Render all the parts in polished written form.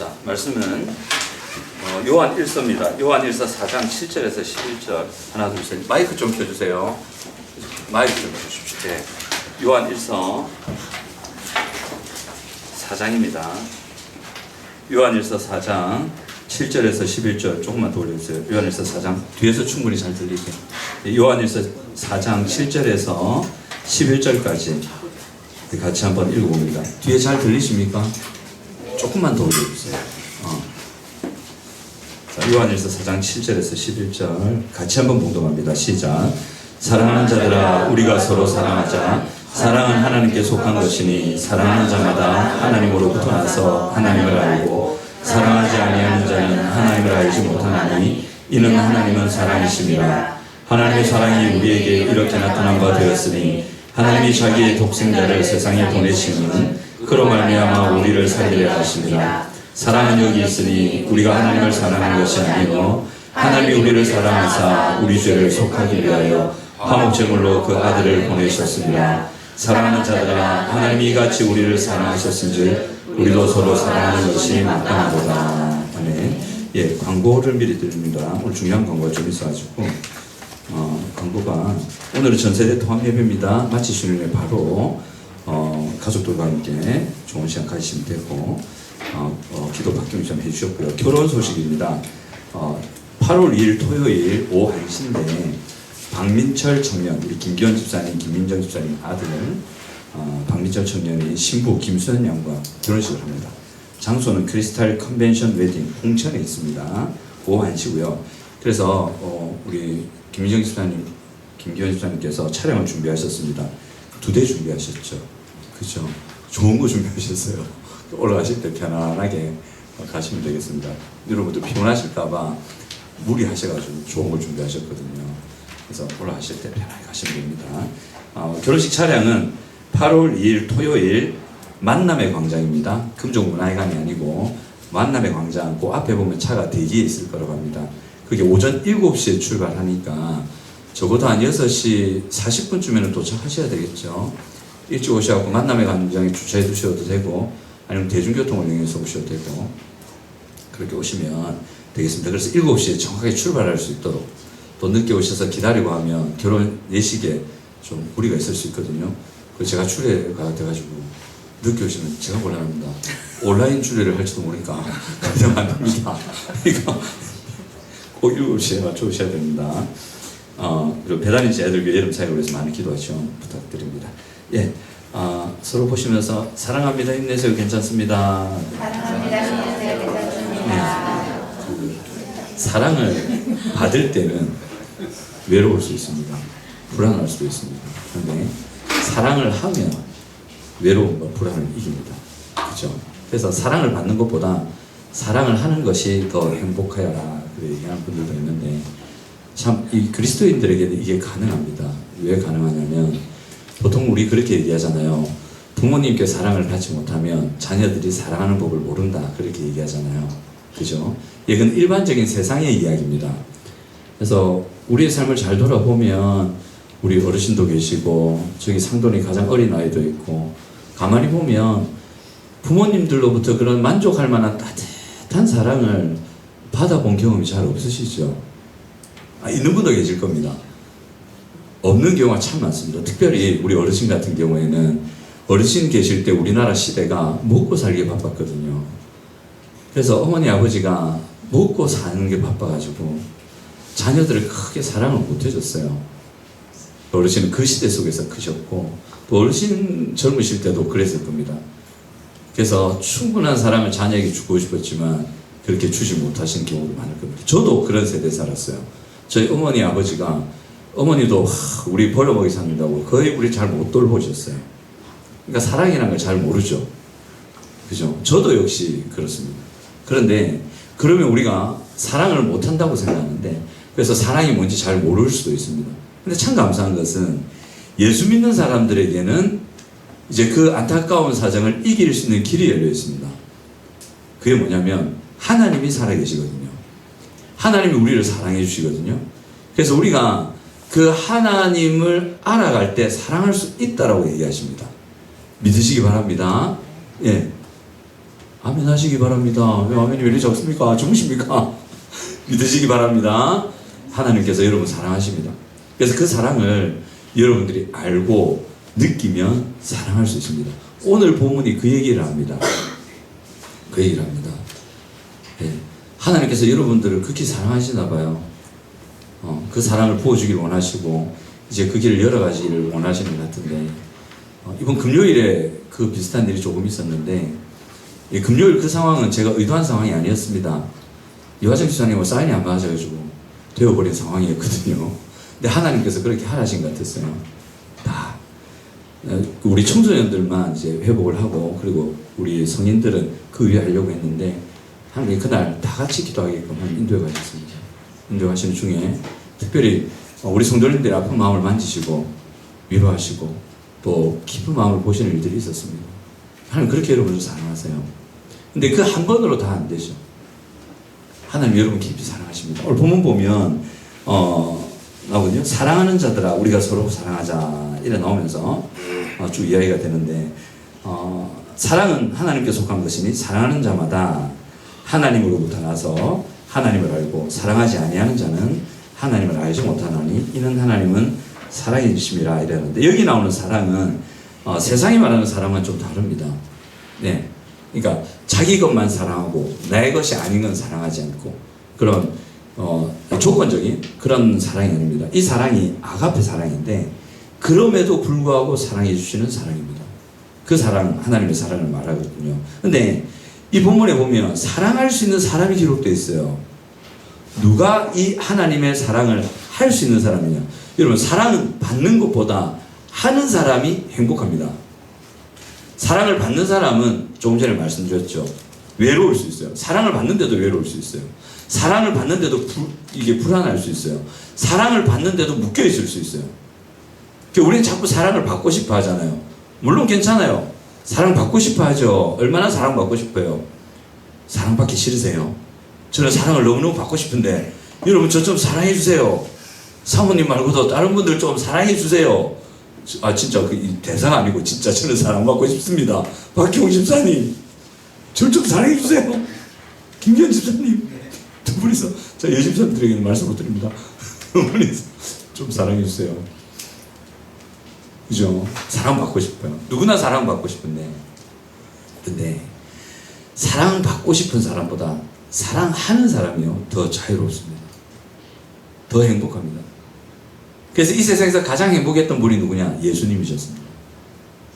자, 말씀은 요한 1서입니다. 요한 1서 4장 7절에서 11절. 하나, 둘, 셋. 마이크 좀 켜주세요. 마이크 좀 켜주십시오. 네. 요한 1서 4장입니다. 요한 1서 4장 7절에서 11절 조금만 더 올려주세요. 요한 1서 4장 뒤에서 충분히 잘 들리게. 요한 1서 4장 7절에서 11절까지 같이 한번 읽어봅니다. 뒤에 잘 들리십니까? 조금만 더 올려주세요. 자, 요한일서 4장 7절에서 11절 같이 한번 봉독합니다. 시작. 사랑하는 자들아, 우리가 서로 사랑하자. 사랑은 하나님께 속한 것이니 사랑하는 자마다 하나님으로부터 나서 하나님을 알고 사랑하지 아니하는 자는 하나님을 알지 못하나니 이는 하나님은 사랑이심이라. 하나님의 사랑이 우리에게 이렇게 나타난 바 되었으니 하나님이 자기의 독생자를 세상에 보내시는 그로 말미암아 우리를 살리려 하심이라. 사랑은 여기 있으니 우리가 하나님을 사랑하는 것이 아니요 하나님이 우리를 사랑하사 우리 죄를 속하기 위하여 화목제물로 그 아들을 보내셨습니다. 사랑하는 자들아, 하나님이 이같이 우리를 사랑하셨은즉 우리도 서로 사랑하는 것이 마땅하도다. 아멘. 예, 광고를 미리 드립니다. 오늘 중요한 광고가 좀 있어가지고 광고가 오늘은 전세대 통합 예배입니다. 마치시는 후에 바로 가족들과 함께 좋은 시간 가지시면 되고 기도 박경 좀 해주셨고요. 결혼 소식입니다. 8월 2일 토요일 오후 1시인데 박민철 청년, 우리 김기현 집사님, 김민정 집사님 아들 박민철 청년이 신부 김수현 양과 결혼식을 합니다. 장소는 크리스탈 컨벤션 웨딩 홍천에 있습니다. 오후 1시고요. 그래서 우리 김민정 집사님, 김기현 집사님께서 차량을 준비하셨습니다. 2대 준비하셨죠. 그렇죠. 좋은 거 준비하셨어요. 올라가실 때 편안하게 가시면 되겠습니다. 여러분들 피곤하실까봐 무리하셔가지고 좋은 걸 준비하셨거든요. 그래서 올라가실 때 편하게 가시면 됩니다. 결혼식 차량은 8월 2일 토요일 만남의 광장입니다. 금종문화회관이 아니고 만남의 광장, 그 앞에 보면 차가 대기에 있을 거라고 합니다. 그게 오전 7시에 출발하니까 적어도 한 6시 40분쯤에는 도착하셔야 되겠죠. 일찍 오셔서 만남의 광장에 주차해 두셔도 되고 아니면 대중교통을 이용해서 오셔도 되고 그렇게 오시면 되겠습니다. 그래서 7시에 정확하게 출발할 수 있도록 또 늦게 오셔서 기다리고 하면 결혼 예식에 좀 무리가 있을 수 있거든요. 그래서 제가 추례가 돼가지고 늦게 오시면 제가 곤란합니다. 온라인 추례를 할지도 모르니까 그냥 안 됩니다. 그러니까 꼭 7시에 맞춰 오셔야 됩니다. 그리고 배단이 제 애들 여름 사역을 위해서 많이 기도하시면 부탁드립니다. 예, 서로 보시면서 사랑합니다, 힘내세요, 괜찮습니다. 사랑합니다, 힘내세요, 괜찮습니다. 사랑을 받을 때는 외로울 수 있습니다. 불안할 수도 있습니다. 그런데 사랑을 하면 외로움과 불안을 이깁니다. 그렇죠? 그래서 사랑을 받는 것보다 사랑을 하는 것이 더 행복하여라 그렇게 얘기하는 분들도 있는데 참 이 그리스도인들에게는 이게 가능합니다. 왜 가능하냐면 보통 우리 그렇게 얘기하잖아요. 부모님께 사랑을 받지 못하면 자녀들이 사랑하는 법을 모른다 그렇게 얘기하잖아요. 그죠? 이건 일반적인 세상의 이야기입니다. 그래서 우리의 삶을 잘 돌아보면 우리 어르신도 계시고 저기 상돈이 가장 어린 아이도 있고 가만히 보면 부모님들로부터 그런 만족할 만한 따뜻한 사랑을 받아본 경험이 잘 없으시죠? 있는 분도 계실 겁니다. 없는 경우가 참 많습니다. 특별히 우리 어르신 같은 경우에는 어르신 계실 때 우리나라 시대가 먹고 살기 바빴거든요. 그래서 어머니 아버지가 먹고 사는 게 바빠가지고 자녀들을 크게 사랑을 못 해줬어요. 어르신은 그 시대 속에서 크셨고 또 어르신 젊으실 때도 그랬을 겁니다. 그래서 충분한 사랑을 자녀에게 주고 싶었지만 그렇게 주지 못하신 경우도 많을 겁니다. 저도 그런 세대에 살았어요. 저희 어머니 아버지가 어머니도 우리 벌어먹이 삽니다고 거의 우리 잘 못 돌보셨어요. 그러니까 사랑이라는 걸 잘 모르죠. 그죠? 저도 역시 그렇습니다. 그런데 그러면 우리가 사랑을 못한다고 생각하는데 그래서 사랑이 뭔지 잘 모를 수도 있습니다. 근데 참 감사한 것은 예수 믿는 사람들에게는 이제 그 안타까운 사정을 이길 수 있는 길이 열려 있습니다. 그게 뭐냐면 하나님이 살아계시거든요. 하나님이 우리를 사랑해 주시거든요. 그래서 우리가 그 하나님을 알아갈 때 사랑할 수 있다라고 얘기하십니다. 믿으시기 바랍니다. 예. 아멘 하시기 바랍니다. 왜 아멘이 왜 이렇게 적습니까? 죽으십니까? 믿으시기 바랍니다. 하나님께서 여러분 사랑하십니다. 그래서 그 사랑을 여러분들이 알고 느끼면 사랑할 수 있습니다. 오늘 본문이 그 얘기를 합니다. 그 얘기를 합니다. 네. 하나님께서 여러분들을 극히 사랑하시나 봐요. 그 사랑을 부어주길 원하시고 이제 그 길을 열어가시기를 원하시는 것 같은데 이번 금요일에 그 비슷한 일이 조금 있었는데 금요일 그 상황은 제가 의도한 상황이 아니었습니다. 이화정 집사님하고 사인이 안 맞아가지고 되어버린 상황이었거든요. 근데 하나님께서 그렇게 하라신 것 같았어요. 다 우리 청소년들만 이제 회복을 하고 그리고 우리 성인들은 그 위에 하려고 했는데 하나님 그날 다 같이 기도하게끔 인도해 가셨습니다. 인도하시는 중에 특별히 우리 성도님들의 아픈 마음을 만지시고 위로하시고 또 기쁜 마음을 보시는 일들이 있었습니다. 하나님 그렇게 여러분을 사랑하세요. 근데 그 한 번으로 다 안 되죠. 하나님 여러분 깊이 사랑하십니다. 오늘 본문 보면 나오거든요. 사랑하는 자들아 우리가 서로 사랑하자 이래 나오면서 쭉 이야기가 되는데 사랑은 하나님께 속한 것이니 사랑하는 자마다 하나님으로부터 나서 하나님을 알고 사랑하지 아니하는 자는 하나님을 알지 못하나니 이는 하나님은 사랑이심이라 이랬는데 여기 나오는 사랑은 세상이 말하는 사랑은 좀 다릅니다. 네, 그러니까 자기 것만 사랑하고 내 것이 아닌 건 사랑하지 않고 그런 조건적인 그런 사랑이 아닙니다. 이 사랑이 아가페 사랑인데 그럼에도 불구하고 사랑해 주시는 사랑입니다. 그 사랑 하나님의 사랑을 말하거든요. 근데 이 본문에 보면 사랑할 수 있는 사람이 기록되어 있어요. 누가 이 하나님의 사랑을 할 수 있는 사람이냐? 여러분 사랑은 받는 것보다 하는 사람이 행복합니다. 사랑을 받는 사람은 조금 전에 말씀드렸죠. 외로울 수 있어요. 사랑을 받는데도 외로울 수 있어요. 사랑을 받는데도 이게 불안할 수 있어요. 사랑을 받는데도 묶여 있을 수 있어요. 우리는 자꾸 사랑을 받고 싶어 하잖아요. 물론 괜찮아요. 사랑받고 싶어 하죠. 얼마나 사랑받고 싶어요? 사랑받기 싫으세요? 저는 사랑을 너무너무 받고 싶은데 여러분 저 좀 사랑해 주세요. 사모님 말고도 다른 분들 좀 사랑해 주세요. 진짜 그 대사가 아니고 진짜 저는 사랑받고 싶습니다. 박형 집사님 저 좀 사랑해 주세요. 김기현 집사님 두 분이서 저 여집사님들에게는 말씀을 드립니다. 두 분이서 좀 사랑해 주세요. 그죠? 사랑받고 싶어요. 누구나 사랑받고 싶은데 근데 사랑받고 싶은 사람보다 사랑하는 사람이요 더 자유롭습니다. 더 행복합니다. 그래서 이 세상에서 가장 행복했던 분이 누구냐? 예수님이셨습니다.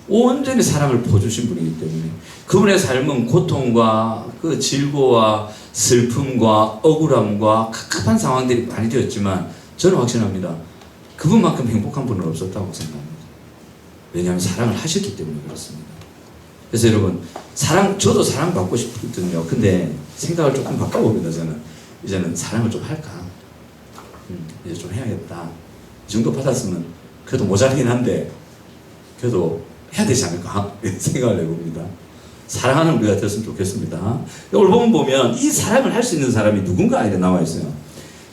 온전히 사랑을 퍼주신 분이기 때문에 그분의 삶은 고통과 그 질고와 슬픔과 억울함과 갑갑한 상황들이 많이 되었지만 저는 확신합니다. 그분만큼 행복한 분은 없었다고 생각합니다. 왜냐하면 사랑을 하셨기 때문에 그렇습니다. 그래서 여러분 저도 사랑받고 싶거든요. 근데 생각을 조금 바꿔봅니다. 저는 이제는 사랑을 좀 할까? 이제 좀 해야겠다. 이 정도 받았으면 그래도 모자라긴 한데 그래도 해야 되지 않을까? 생각을 해봅니다. 사랑하는 우리가 됐으면 좋겠습니다. 오늘 보면 이 사랑을 할 수 있는 사람이 누군가 이렇게 나와 있어요.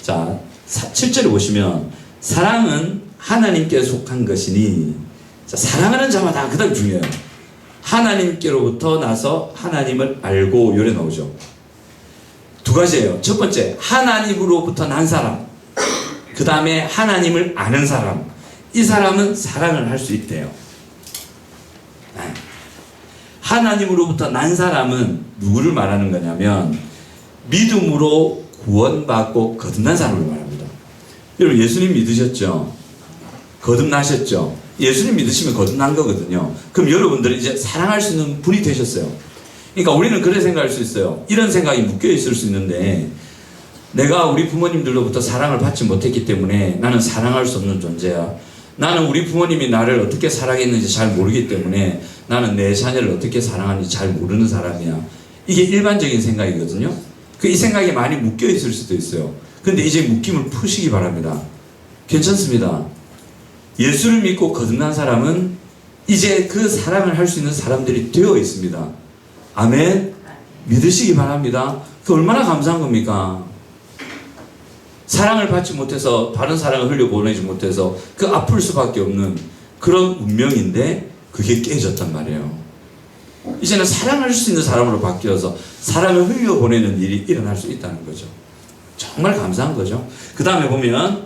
자, 7절에 보시면 사랑은 하나님께 속한 것이니 자, 사랑하는 자마다 그 다음 중요해요. 하나님께로부터 나서 하나님을 알고 요래 나오죠. 두 가지예요. 첫 번째 하나님으로부터 난 사람, 그 다음에 하나님을 아는 사람. 이 사람은 사랑을 할 수 있대요. 하나님으로부터 난 사람은 누구를 말하는 거냐면 믿음으로 구원받고 거듭난 사람을 말합니다. 여러분 예수님 믿으셨죠? 거듭나셨죠? 예수님 믿으시면 거듭난 거거든요. 그럼 여러분들은 이제 사랑할 수 있는 분이 되셨어요. 그러니까 우리는 그래 생각할 수 있어요. 이런 생각이 묶여 있을 수 있는데 내가 우리 부모님들로부터 사랑을 받지 못했기 때문에 나는 사랑할 수 없는 존재야. 나는 우리 부모님이 나를 어떻게 사랑했는지 잘 모르기 때문에 나는 내 자녀를 어떻게 사랑하는지 잘 모르는 사람이야. 이게 일반적인 생각이거든요. 이 생각이 많이 묶여 있을 수도 있어요. 근데 이제 묶임을 푸시기 바랍니다. 괜찮습니다. 예수를 믿고 거듭난 사람은 이제 그 사랑을 할 수 있는 사람들이 되어 있습니다. 아멘. 믿으시기 바랍니다. 그 얼마나 감사한 겁니까? 사랑을 받지 못해서 바른 사랑을 흘려보내지 못해서 그 아플 수밖에 없는 그런 운명인데 그게 깨졌단 말이에요. 이제는 사랑할 수 있는 사람으로 바뀌어서 사랑을 흘려보내는 일이 일어날 수 있다는 거죠. 정말 감사한 거죠. 그 다음에 보면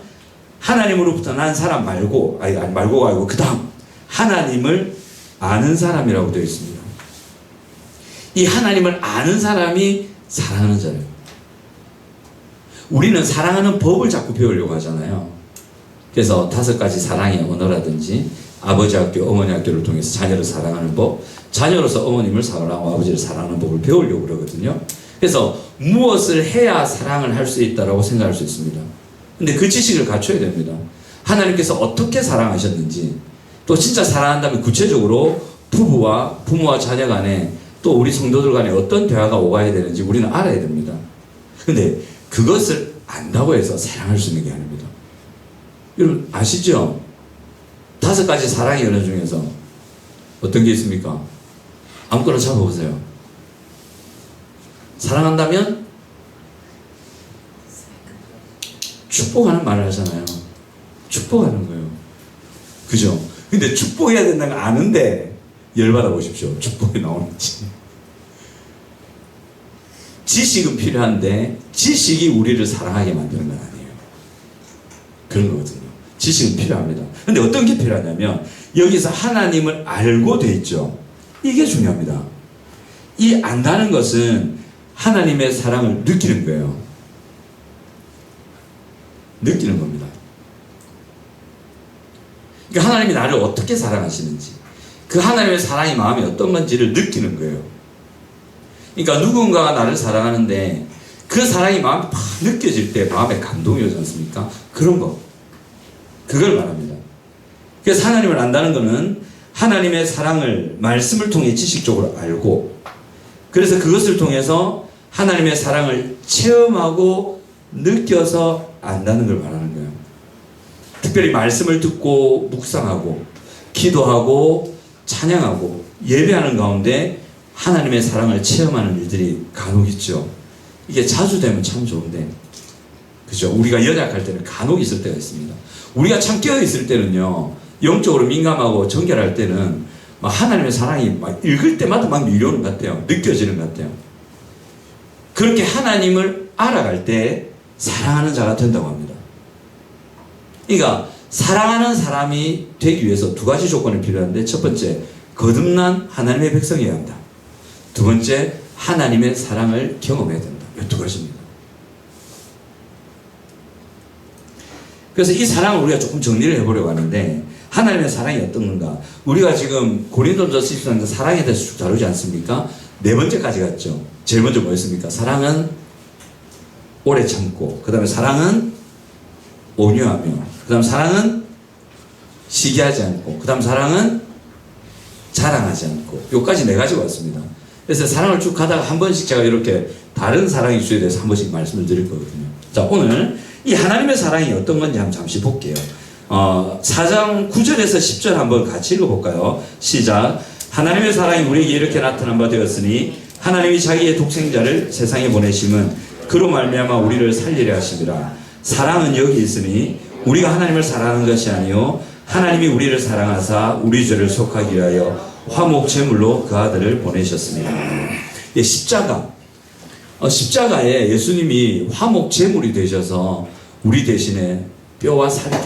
하나님으로부터 난 사람 말고 말고가 아니고 그 다음 하나님을 아는 사람이라고 되어 있습니다. 이 하나님을 아는 사람이 사랑하는 자예요. 우리는 사랑하는 법을 자꾸 배우려고 하잖아요. 그래서 5가지 사랑의 언어라든지 아버지 학교, 어머니 학교를 통해서 자녀를 사랑하는 법, 자녀로서 어머님을 사랑하고 아버지를 사랑하는 법을 배우려고 그러거든요. 그래서 무엇을 해야 사랑을 할 수 있다고 생각할 수 있습니다. 근데 그 지식을 갖춰야 됩니다. 하나님께서 어떻게 사랑하셨는지, 또 진짜 사랑한다면 구체적으로 부모와 자녀 간에 또 우리 성도들 간에 어떤 대화가 오가야 되는지 우리는 알아야 됩니다. 근데 그것을 안다고 해서 사랑할 수 있는 게 아닙니다. 여러분 아시죠? 5가지 사랑의 언어 중에서 어떤 게 있습니까? 아무거나 잡아보세요. 사랑한다면 축복하는 말을 하잖아요. 축복하는 거예요. 그죠? 근데 축복해야 된다는 걸 아는데 열받아 보십시오. 축복이 나오는지. 지식은 필요한데 지식이 우리를 사랑하게 만드는 건 아니에요. 그런 거거든요. 지식은 필요합니다. 근데 어떤 게 필요하냐면 여기서 하나님을 알고 돼 있죠. 이게 중요합니다. 이 안다는 것은 하나님의 사랑을 느끼는 거예요. 느끼는 겁니다. 그러니까 하나님이 나를 어떻게 사랑하시는지, 그 하나님의 사랑이 마음이 어떤 건지를 느끼는 거예요. 그러니까 누군가가 나를 사랑하는데 그 사랑이 마음에 팍 느껴질 때 마음에 감동이 오지 않습니까? 그런 거. 그걸 말합니다. 그래서 하나님을 안다는 것은 하나님의 사랑을 말씀을 통해 지식적으로 알고, 그래서 그것을 통해서 하나님의 사랑을 체험하고 느껴서 안다는 걸 말하는 거예요. 특별히 말씀을 듣고 묵상하고 기도하고 찬양하고 예배하는 가운데 하나님의 사랑을 체험하는 일들이 간혹 있죠. 이게 자주 되면 참 좋은데, 그죠? 우리가 연약할 때는 간혹 있을 때가 있습니다. 우리가 참 깨어있을 때는요, 영적으로 민감하고 정결할 때는 막 하나님의 사랑이 막 읽을 때마다 막 밀려오는 것 같아요. 느껴지는 것 같아요. 그렇게 하나님을 알아갈 때 사랑하는 자가 된다고 합니다. 그러니까 사랑하는 사람이 되기 위해서 2가지 조건이 필요한데, 첫 번째, 거듭난 하나님의 백성이어야 한다. 2번째, 하나님의 사랑을 경험해야 된다. 이 2가지입니다. 그래서 이 사랑을 우리가 조금 정리를 해보려고 하는데, 하나님의 사랑이 어떤 건가? 우리가 지금 고린도전서 13장 사랑에 대해서 쭉 다루지 않습니까? 4번째까지 갔죠. 제일 먼저 뭐였습니까? 사랑은 오래 참고, 그 다음에 사랑은 온유하며, 그 다음 사랑은 시기하지 않고, 그 다음 사랑은 자랑하지 않고, 요까지 4가지가 왔습니다. 그래서 사랑을 쭉 가다가 한 번씩 제가 이렇게 다른 사랑의 주에 대해서 한 번씩 말씀을 드릴 거거든요. 자, 오늘 이 하나님의 사랑이 어떤 건지 한번 잠시 볼게요. 4장 9절에서 10절 한번 같이 읽어볼까요? 시작. 하나님의 사랑이 우리에게 이렇게 나타난 바 되었으니 하나님이 자기의 독생자를 세상에 보내심은 그로 말미암아 우리를 살리려 하심이라. 사랑은 여기 있으니 우리가 하나님을 사랑하는 것이 아니요 하나님이 우리를 사랑하사 우리 죄를 속하기 위하여 화목 제물로 그 아들을 보내셨습니다. 예, 십자가에 예수님이 화목 제물이 되셔서 우리 대신에 뼈와 살이 다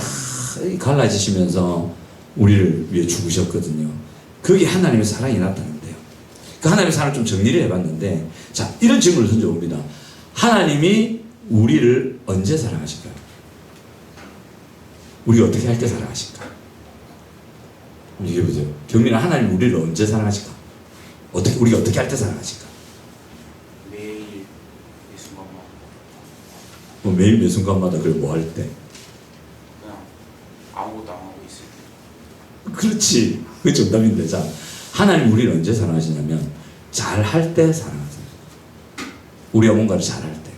갈라지시면서 우리를 위해 죽으셨거든요. 그게 하나님의 사랑이 나타난대요. 그 하나님의 사랑을 좀 정리를 해봤는데, 자, 이런 질문을 던져봅니다. 하나님이 우리를 언제 사랑하실까요? 우리가 어떻게 할 때 사랑하실까? 얘기해보세요. 경민아, 하나님 우리를 언제 사랑하실까? 우리가 어떻게 할 때 사랑하실까? 매일 매 순간마다. 뭐 매일 매 순간마다 그걸 뭐 할 때? 그냥 아무것도 안 하고 있을 때. 그렇지. 그게 정답인데. 자, 하나님 우리를 언제 사랑하시냐면 잘할 때 사랑하세요. 우리가 뭔가를 잘할 때.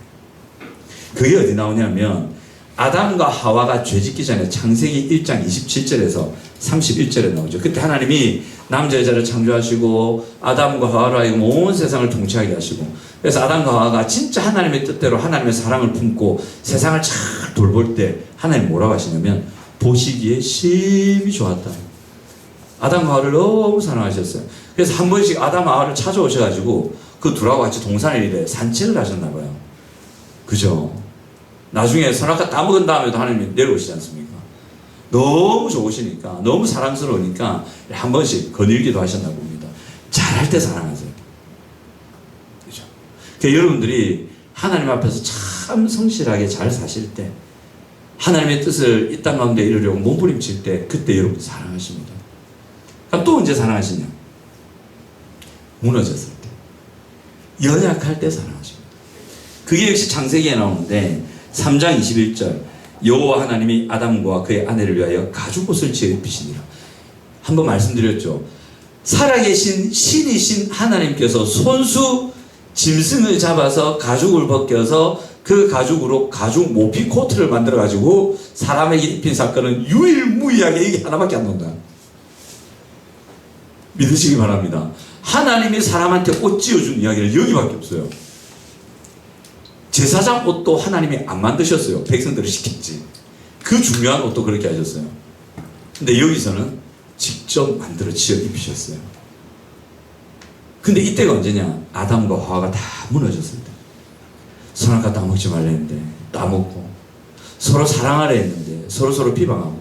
그게 어디 나오냐면 아담과 하와가 죄짓기 전에 창세기 1장 27절에서 31절에 나오죠. 그때 하나님이 남자 여자를 창조하시고 아담과 하와로 하여금 온 세상을 통치하게 하시고, 그래서 아담과 하와가 진짜 하나님의 뜻대로 하나님의 사랑을 품고 세상을 잘 돌볼 때 하나님 뭐라고 하시냐면 보시기에 심히 좋았다. 아담과 하와를 너무 사랑하셨어요. 그래서 한 번씩 아담과 하와를 찾아오셔가지고 그 둘하고 같이 동산에 이래 산책을 하셨나봐요. 그죠? 나중에 선악과 따먹은 다음에도 하나님이 내려오시지 않습니까? 너무 좋으시니까, 너무 사랑스러우니까 한 번씩 거닐기도 하셨나 봅니다. 잘할 때 사랑하세요. 그죠? 그러니까 여러분들이 하나님 앞에서 참 성실하게 잘 사실 때, 하나님의 뜻을 이 땅 가운데 이루려고 몸부림칠 때, 그때 여러분 사랑하십니다. 그럼 또 언제 사랑하시냐? 무너졌을 때, 연약할 때 사랑하십니다. 그게 역시 창세기에 나오는데 3장 21절, 여호와 하나님이 아담과 그의 아내를 위하여 가죽옷을 지어 입히시니라. 한번 말씀드렸죠. 살아계신 신이신 하나님께서 손수 짐승을 잡아서 가죽을 벗겨서 그 가죽으로 가죽 모피 코트를 만들어 가지고 사람에게 입힌 사건은 유일무이하게 이게 하나밖에 안 나온다. 믿으시기 바랍니다. 하나님이 사람한테 옷 지어준 이야기를 여기밖에 없어요. 제사장 옷도 하나님이 안 만드셨어요. 백성들을 시켰지. 그 중요한 옷도 그렇게 하셨어요. 근데 여기서는 직접 만들어 지어 입히셨어요. 근데 이때가 언제냐? 아담과 하와가 다 무너졌을 때. 선악과 따먹지 말라 했는데 따먹고, 서로 사랑하려 했는데 서로 비방하고,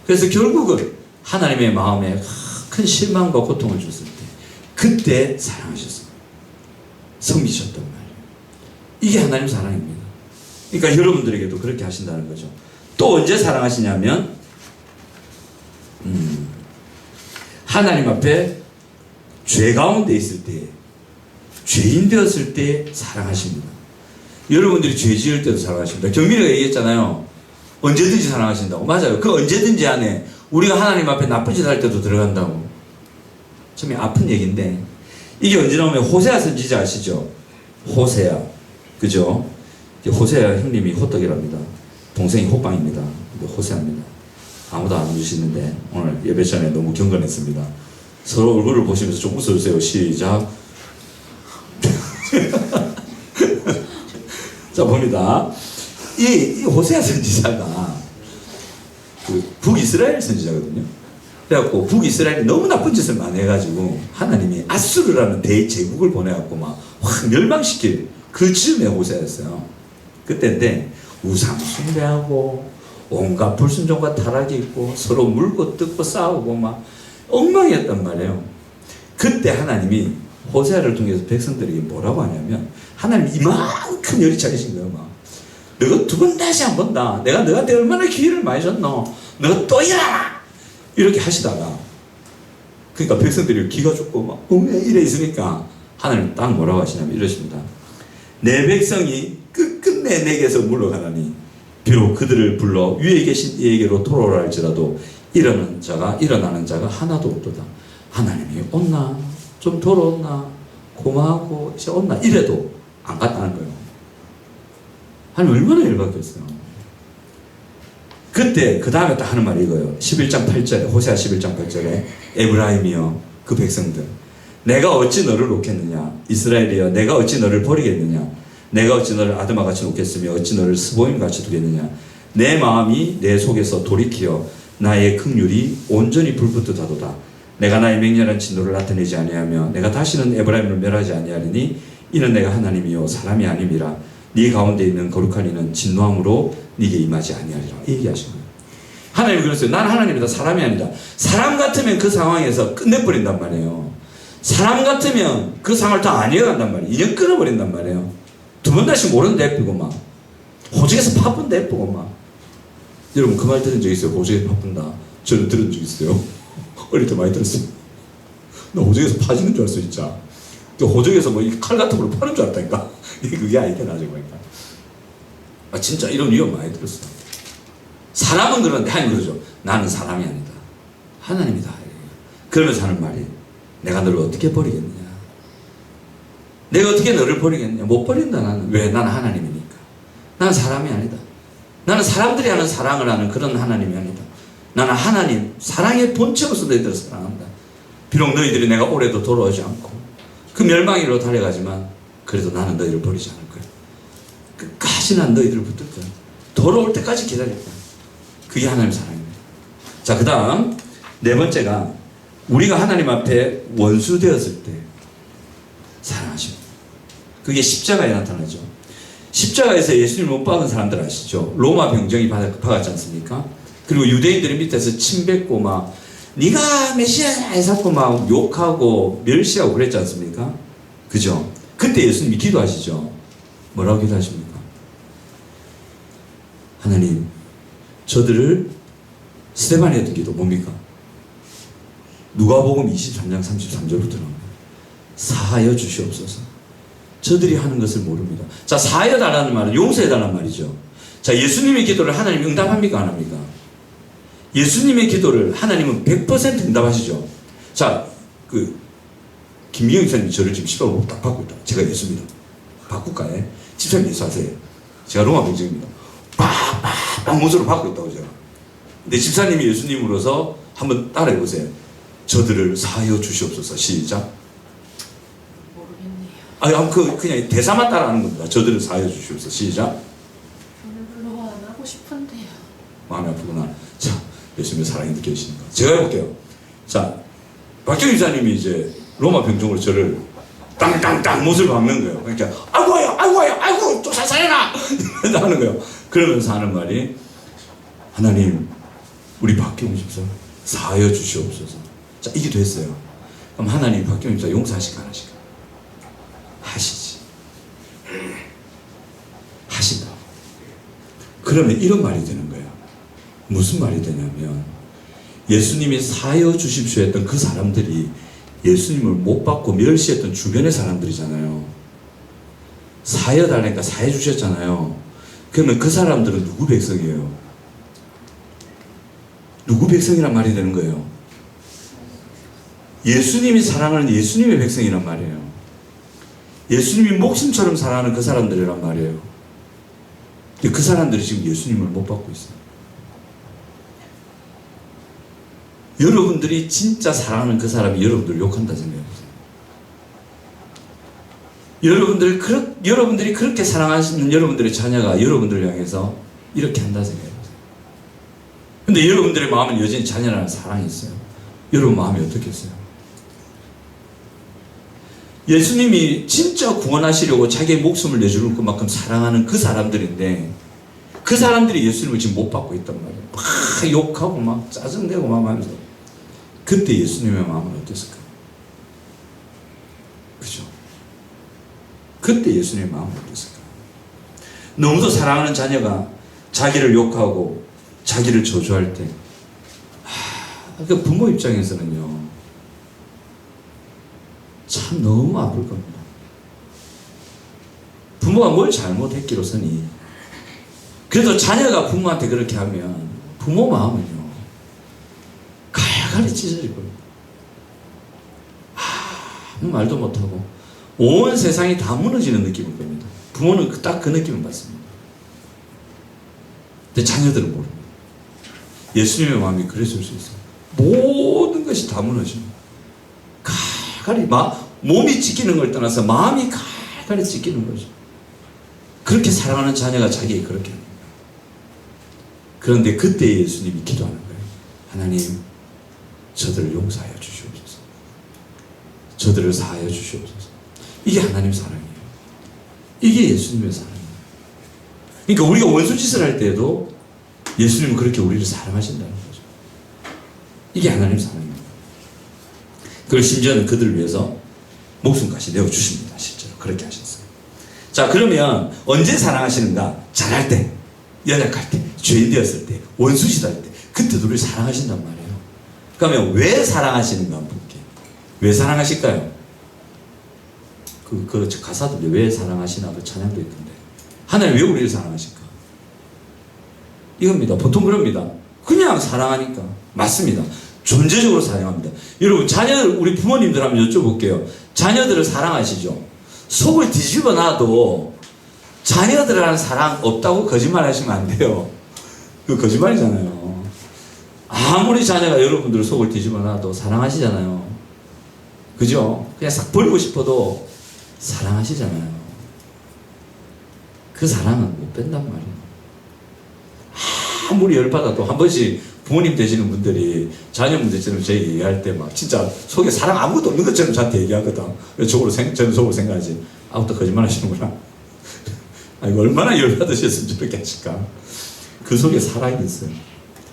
그래서 결국은 하나님의 마음에 큰 실망과 고통을 줬을 때 그때 사랑하셨어요. 섬기셨단 말이에요. 이게 하나님 사랑입니다. 그러니까 여러분들에게도 그렇게 하신다는 거죠. 또 언제 사랑하시냐면 하나님 앞에 죄 가운데 있을 때, 죄인 되었을 때 사랑하십니다. 여러분들이 죄 지을 때도 사랑하십니다. 경민이가 얘기했잖아요. 언제든지 사랑하신다고. 맞아요. 그 언제든지 안에 우리가 하나님 앞에 나쁜 짓 할 때도 들어간다고. 참 아픈 얘기인데, 이게 언제 나오면 호세아 선지자 아시죠? 호세아. 그죠? 호세아 형님이 호떡이랍니다. 동생이 호빵입니다. 호세아입니다. 아무도 안 웃으시는데 오늘 예배 전에 너무 경건했습니다. 서로 얼굴을 보시면서 좀 웃어주세요. 시작. 자, 봅니다. 이 호세아 선지자가 그 북이스라엘 선지자거든요. 그래갖고 북이스라엘이 너무 나쁜 짓을 많이 해가지고 하나님이 아수르라는 대제국을 보내갖고 막 확 멸망시킬 그 즈음에 호세아였어요. 그때인데 우상 숭배하고 온갖 불순종과 타락이 있고 서로 물고 뜯고 싸우고 막 엉망이었단 말이에요. 그때 하나님이 호세아를 통해서 백성들에게 뭐라고 하냐면, 하나님 이만큼 열이 차리신 거예요. 막 너가 두 번 다시 안 본다. 내가 너한테 얼마나 기회를 많이 줬노. 너가 또 일어나. 이렇게 하시다가, 그러니까 백성들이 기가 죽고 막 이래 있으니까 하나님 딱 뭐라고 하시냐면 이러십니다. 내 백성이 끝끝내 내게서 물러가나니 비록 그들을 불러 위에 계신 이에게로 돌아오라 할지라도 일어나는 자가 하나도 없도다. 하나님이 온나? 좀 돌아온나? 고마하고 이제 온나? 이래도 안 갔다는 거예요. 하나님 얼마나 열받겠어요. 그때 그 다음에 딱 하는 말이 이거예요. 11장 8절에, 호세아 11장 8절에 에브라임이여 그 백성들, 내가 어찌 너를 놓겠느냐? 이스라엘이여 내가 어찌 너를 버리겠느냐? 내가 어찌 너를 아드마같이 놓겠으며 어찌 너를 스보임같이 두겠느냐? 내 마음이 내 속에서 돌이키어 나의 긍휼이 온전히 불붙듯하도다. 내가 나의 맹렬한 진노를 나타내지 아니하며 내가 다시는 에브라임을 멸하지 아니하리니 이는 내가 하나님이요 사람이 아님이라. 네 가운데 있는 거룩한 이는 진노함으로 네게 임하지 아니하리라. 이 얘기하신 거예요. 하나님이 그랬어요. 나는 하나님이다. 사람이 아니다. 사람 같으면 그 상황에서 끝내버린단 말이에요. 사람 같으면 그 상황을 다 안 이어간단 말이에요. 인연 끊어버린단 말이에요. 두 번 다시 모르는 데 예쁘고 막 호적에서 파쁜 데 예쁘고 막. 여러분 그 말 들은 적 있어요? 호적에서 파푼다. 저는 들은 적 있어요. 어릴 때 많이 들었어요. 나 호적에서 파지는 줄 알았어 진짜. 호적에서 뭐 칼 같은 걸로 파는 줄 알았다니까. 그게 아니게 나중에 보니까. 아 진짜 이런 위험 많이 들었어. 사람은 그런데 하나님 그러죠. 나는 사람이 아니다. 하나님이다. 그러면서 하는 말이, 내가 너를 어떻게 버리겠느냐? 내가 어떻게 너를 버리겠느냐? 못 버린다 나는. 왜? 나는 하나님이니까. 나는 사람이 아니다. 나는 사람들이 하는 사랑을 하는 그런 하나님이 아니다. 나는 하나님, 사랑의 본체로서 너희들을 사랑한다. 비록 너희들이 내가 올해도 돌아오지 않고 그 멸망으로 달려가지만 그래도 나는 너희를 버리지 않을 거야. 끝까지 난 너희들을 붙들 거야. 돌아올 때까지 기다릴 거야. 그게 하나님의 사랑입니다. 자, 그 다음 네 번째가 우리가 하나님 앞에 원수 되었을 때 사랑하십니다. 그게 십자가에 나타나죠. 십자가에서 예수님을 못 박은 사람들 아시죠? 로마 병정이 박았지 않습니까? 그리고 유대인들이 밑에서 침 뱉고 막 네가 메시아야 해서 막 욕하고 멸시하고 그랬지 않습니까? 그죠? 그때 예수님이 기도하시죠. 뭐라고 기도하십니까? 하나님, 저들을 스데반이 했던 기도 뭡니까? 누가복음 23장 33절부터 나옵니다. 사하여 주시옵소서. 저들이 하는 것을 모릅니다. 자, 사하여 달라는 말은 용서해 달라는 말이죠. 자, 예수님의 기도를 하나님 응답합니까? 안 합니까? 예수님의 기도를 하나님은 100% 응답하시죠. 자, 김미영 집사님이 저를 지금 시발로 딱 받고 있다. 제가 예수입니다. 바꿀까요? 집사님 예수하세요. 제가 로마 병정입니다. 빡 못으로 받고 있다고 제가. 근데 집사님이 예수님으로서 한번 따라해 보세요. 저들을 사하여 주시옵소서. 시작. 모르겠네요. 그냥 대사만 따라하는 겁니다. 저들을 사하여 주시옵소서. 시작. 별로 안 하고 싶은데요. 마음이 아프구나. 자, 예수님의 사랑이 느껴지시는가? 제가 해볼게요. 자, 박정희 기자님이 이제 로마 병정으로 저를 땅땅땅 못을 박는 거예요. 그러니까 아이고 또 살살해라 하는 거예요. 그러면서 하는 말이 하나님 우리 박경훈 집사 사하여 주시옵소서. 자, 이게 됐어요. 그럼 하나님 박경훈 집사 용서하실까 안 하실까? 하시지. 하신다. 그러면 이런 말이 되는 거예요. 무슨 말이 되냐면 예수님이 사하여 주십시오 했던 그 사람들이 예수님을 못 받고 멸시했던 주변의 사람들이잖아요. 사하여 달라니까 사해 주셨잖아요. 그러면 그 사람들은 누구 백성이에요? 누구 백성이란 말이 되는 거예요? 예수님이 사랑하는 예수님의 백성이란 말이에요. 예수님이 목숨처럼 사랑하는 그 사람들이란 말이에요. 근데 그 사람들이 지금 예수님을 못 받고 있어요. 여러분들이 진짜 사랑하는 그 사람이 여러분들을 욕한다 생각해보세요. 여러분들이 그렇게 사랑하시는 여러분들의 자녀가 여러분들을 향해서 이렇게 한다 생각해보세요. 근데 여러분들의 마음은 여전히 자녀라는 사랑이 있어요. 여러분 마음이 어떻겠어요? 예수님이 진짜 구원하시려고 자기의 목숨을 내줄 것만큼 사랑하는 그 사람들인데 그 사람들이 예수님을 지금 못 받고 있단 말이에요. 막 욕하고 막 짜증내고 막 하면서 그때 예수님의 마음은 어땠을까요? 그죠? 그때 예수님의 마음은 어땠을까요? 너무도 사랑하는 자녀가 자기를 욕하고 자기를 저주할 때 그 부모 입장에서는요 참 너무 아플 겁니다. 부모가 뭘 잘못했기로서니 그래도 자녀가 부모한테 그렇게 하면 부모 마음은요 갈갈이 찢어질 겁니다. 아무 말도 못하고 온 세상이 다 무너지는 느낌일 겁니다. 부모는 딱 그 느낌을 받습니다. 근데 자녀들은 모릅니다. 예수님의 마음이 그랬을 수 있어요. 모든 것이 다 무너집니다. 갈갈이 몸이 찢기는 걸 떠나서 마음이 갈갈이 찢기는 거죠. 그렇게 사랑하는 자녀가 자기에게 그렇게 합니다. 그런데 그때 예수님이 기도하는 거예요. 하나님 저들을 용서하여 주시옵소서. 저들을 사하여 주시옵소서. 이게 하나님 사랑이에요. 이게 예수님의 사랑이에요. 그러니까 우리가 원수짓을 할 때에도 예수님은 그렇게 우리를 사랑하신다는 거죠. 이게 하나님 사랑입니다. 그리고 심지어는 그들을 위해서 목숨까지 내어주십니다. 실제로 그렇게 하셨어요. 자, 그러면 언제 사랑하시는가? 잘할 때, 연약할 때, 죄인 되었을 때, 원수짓 할 때, 그때도 우리를 사랑하신단 말이에요. 그러면 왜 사랑하시는가 한번 볼게요. 왜 사랑하실까요? 그 가사도 왜 사랑하시나 그 찬양도 있던데 하나님 왜 우리를 사랑하실까? 이겁니다. 보통 그럽니다. 그냥 사랑하니까. 맞습니다. 존재적으로 사랑합니다. 여러분 자녀들 우리 부모님들 한번 여쭤볼게요. 자녀들을 사랑하시죠? 속을 뒤집어 놔도 자녀들이라는 사랑 없다고 거짓말 하시면 안 돼요. 그 거짓말이잖아요. 아무리 자녀가 여러분들 속을 뒤집어 놔도 사랑하시잖아요. 그죠? 그냥 싹 버리고 싶어도 사랑하시잖아요. 그 사랑은 못 뺀단 말이에요. 아무리 열받아도 한 번씩 부모님 되시는 분들이 자녀분들처럼 저에게 얘기할 때 막 진짜 속에 사랑 아무것도 없는 것처럼 저한테 얘기하거든. 저는 속으로 생각하지. 아무것도 거짓말 하시는구나. 아니, 얼마나 열받으셨으면 저렇게 하실까. 그 속에 사랑이 있어요.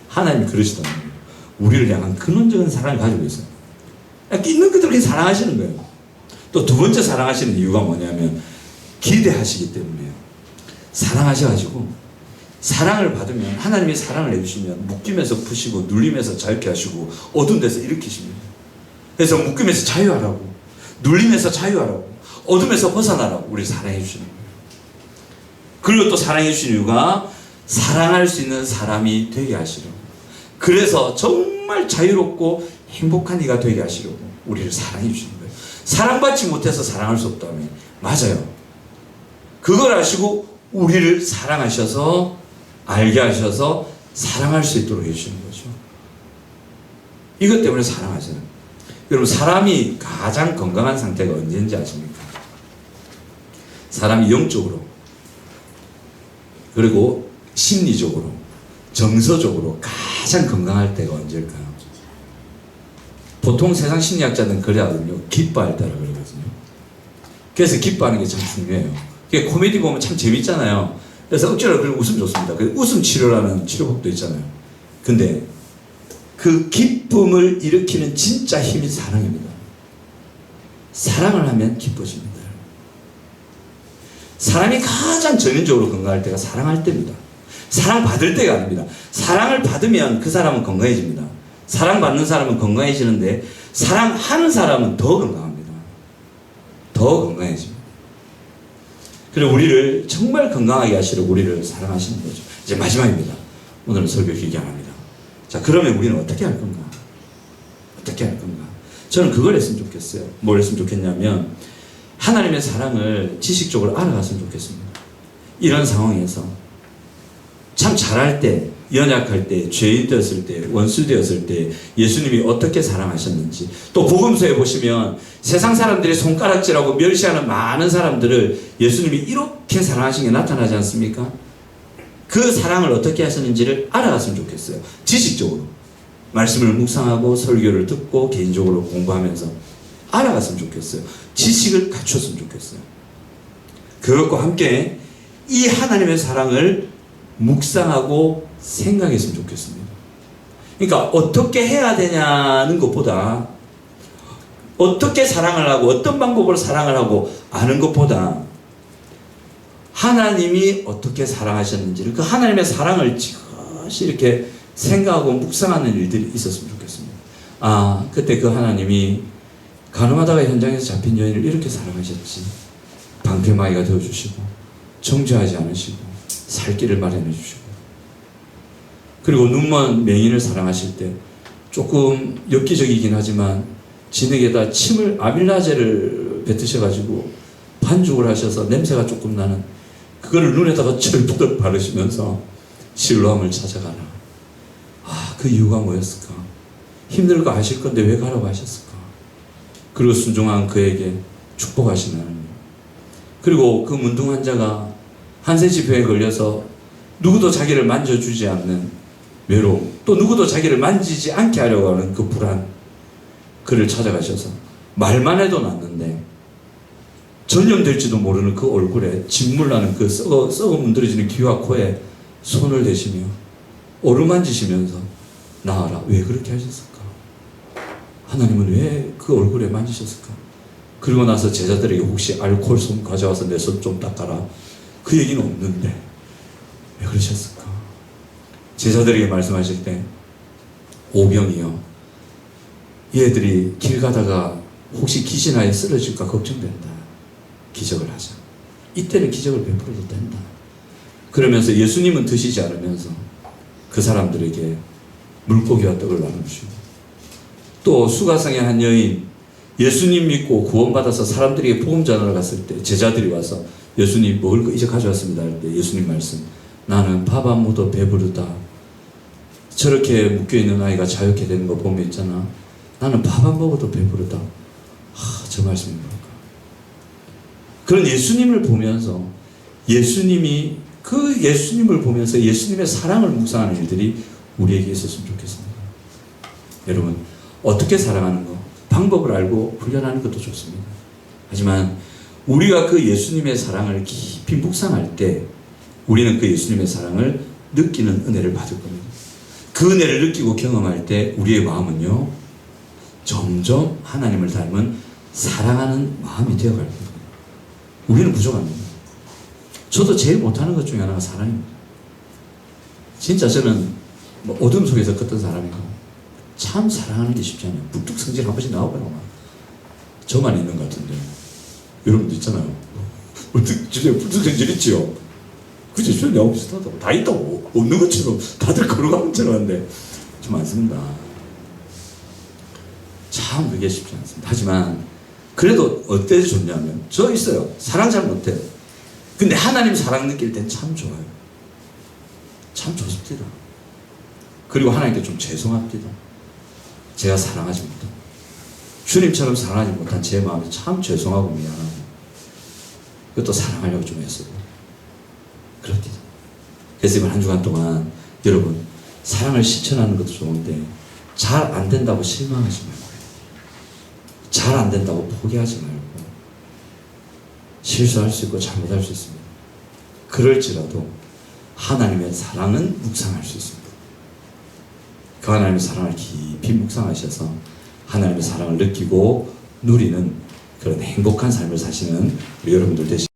하나님이 그러시더라고요. 우리를 향한 근원적인 사랑을 가지고 있어요. 있는 그대로 그렇게 사랑하시는 거예요. 또 두 번째 사랑하시는 이유가 뭐냐면 기대하시기 때문이에요. 사랑하셔가지고 사랑을 받으면 하나님이 사랑을 해주시면 묶이면서 푸시고 눌리면서 자유케 하시고 어두운 데서 일으키십니다. 그래서 묶이면서 자유하라고, 눌리면서 자유하라고, 어둠에서 벗어나라고 우리 사랑해 주시는 거예요. 그리고 또 사랑해 주신 이유가 사랑할 수 있는 사람이 되게 하시려고, 그래서 정말 자유롭고 행복한 이가 되게 하시려고 우리를 사랑해 주시는 거예요. 사랑받지 못해서 사랑할 수 없다며. 맞아요. 그걸 아시고 우리를 사랑하셔서, 알게 하셔서 사랑할 수 있도록 해주시는 거죠. 이것 때문에 사랑하세요. 여러분, 사람이 가장 건강한 상태가 언제인지 아십니까? 사람이 영적으로, 그리고 심리적으로, 정서적으로 가장 건강할 때가 언제일까요? 보통 세상 심리학자들은 그래 하거든요. 기뻐할 때라 그러거든요. 그래서 기뻐하는 게 참 중요해요. 코미디 보면 참 재밌잖아요. 그래서 억지로 그런 웃음 좋습니다. 웃음 치료라는 치료법도 있잖아요. 근데 그 기쁨을 일으키는 진짜 힘이 사랑입니다. 사랑을 하면 기뻐집니다. 사람이 가장 전인적으로 건강할 때가 사랑할 때입니다. 사랑받을 때가 아닙니다. 사랑을 받으면 그 사람은 건강해집니다. 사랑받는 사람은 건강해지는데 사랑하는 사람은 더 건강합니다. 더 건강해집니다. 그리고 우리를 정말 건강하게 하시려고 우리를 사랑하시는 거죠. 이제 마지막입니다. 오늘은 설교 길게 안 합니다. 자, 그러면 우리는 어떻게 할 건가? 어떻게 할 건가? 저는 그걸 했으면 좋겠어요. 뭘 했으면 좋겠냐면 하나님의 사랑을 지식적으로 알아갔으면 좋겠습니다. 이런 상황에서 참 잘할 때, 연약할 때, 죄인 되었을 때, 원수 되었을 때 예수님이 어떻게 사랑하셨는지, 또 복음서에 보시면 세상 사람들이 손가락질하고 멸시하는 많은 사람들을 예수님이 이렇게 사랑하신 게 나타나지 않습니까? 그 사랑을 어떻게 하셨는지를 알아갔으면 좋겠어요. 지식적으로 말씀을 묵상하고 설교를 듣고 개인적으로 공부하면서 알아갔으면 좋겠어요. 지식을 갖췄으면 좋겠어요. 그것과 함께 이 하나님의 사랑을 묵상하고 생각했으면 좋겠습니다. 그러니까 어떻게 해야 되냐는 것보다 어떻게 사랑을 하고 어떤 방법으로 사랑을 하고 아는 것보다 하나님이 어떻게 사랑하셨는지를, 그 하나님의 사랑을 지그시 이렇게 생각하고 묵상하는 일들이 있었으면 좋겠습니다. 아, 그때 그 하나님이 가늠하다가 현장에서 잡힌 여인을 이렇게 사랑하셨지. 방패막이가 되어주시고 정죄하지 않으시고 살 길을 마련해 주시고, 그리고 눈먼 맹인을 사랑하실 때 조금 엽기적이긴 하지만 진에게다 침을, 아밀라제를 뱉으셔가지고 반죽을 하셔서 냄새가 조금 나는 그거를 눈에다가 철부덕 바르시면서 실로암을 찾아가라. 아, 그 이유가 뭐였을까? 힘들 거 아실 건데 왜 가라고 하셨을까? 그리고 순종한 그에게 축복하시는 하나님. 그리고 그 문둥 환자가 한센치병에 걸려서 누구도 자기를 만져주지 않는 외로움, 또 누구도 자기를 만지지 않게 하려고 하는 그 불안, 그를 찾아가셔서 말만 해도 낫는데 전염될지도 모르는 그 얼굴에 진물나는 그 썩어 문드러지는 귀와 코에 손을 대시며 어루만지시면서 나아라. 왜 그렇게 하셨을까? 하나님은 왜 그 얼굴에 만지셨을까? 그리고 나서 제자들에게 혹시 알코올 솜 가져와서 내 손 좀 닦아라. 그 얘기는 없는데 왜 그러셨을까? 제자들에게 말씀하실 때 오병이여, 얘들이 길 가다가 혹시 귀신하에 쓰러질까 걱정된다. 기적을 하자. 이때는 기적을 베풀어도 된다. 그러면서 예수님은 드시지 않으면서 그 사람들에게 물고기와 떡을 나눠주시고, 또 수가성의 한 여인, 예수님 믿고 구원받아서 사람들에게 복음 전하러 갔을 때 제자들이 와서 예수님 먹을 거 이제 가져왔습니다 할 때 예수님 말씀, 나는 밥 안 먹어도 배부르다. 저렇게 묶여있는 아이가 자유케 되는 거 보면 있잖아. 나는 밥 안 먹어도 배부르다. 저 말씀이 뭘까? 그런 예수님을 보면서 예수님이 그 예수님을 보면서 예수님의 사랑을 묵상하는 일들이 우리에게 있었으면 좋겠습니다. 여러분, 어떻게 사랑하는 거, 방법을 알고 훈련하는 것도 좋습니다. 하지만 우리가 그 예수님의 사랑을 깊이 묵상할 때 우리는 그 예수님의 사랑을 느끼는 은혜를 받을 겁니다. 그 은혜를 느끼고 경험할 때 우리의 마음은요, 점점 하나님을 닮은 사랑하는 마음이 되어갈 겁니다. 우리는 부족합니다. 저도 제일 못하는 것 중에 하나가 사랑입니다. 진짜 저는 뭐 어둠 속에서 컸던 사람이고 참 사랑하는 게 쉽지 않아요. 북뚝성질 한 번씩 나오거나 저만 있는 것 같은데 여러분도 있잖아요. 주제에 북뚝성질 있지요? 그치? 주제하고 비슷하다고. 다 있다고. 없는 것처럼 다들 걸어가는 줄 알았는데 좀 많습니다. 참 그게 쉽지 않습니다. 하지만 그래도 어때 좋냐면 저 있어요. 사랑 잘 못해요. 근데 하나님 사랑 느낄 땐 참 좋아요. 참 좋습니다. 그리고 하나님께 좀 죄송합니다. 제가 사랑하지 못한 주님처럼 사랑하지 못한 제 마음이 참 죄송하고 미안하고 그것도 사랑하려고 좀 했어요. 그렇습니다. 그래서 이번 한 주간 동안 여러분 사랑을 실천하는 것도 좋은데 잘 안 된다고 실망하지 말고 잘 안 된다고 포기하지 말고 실수할 수 있고 잘못할 수 있습니다. 그럴지라도 하나님의 사랑은 묵상할 수 있습니다. 그 하나님의 사랑을 깊이 묵상하셔서 하나님의 사랑을 느끼고 누리는 그런 행복한 삶을 사시는 우리 여러분들 되시기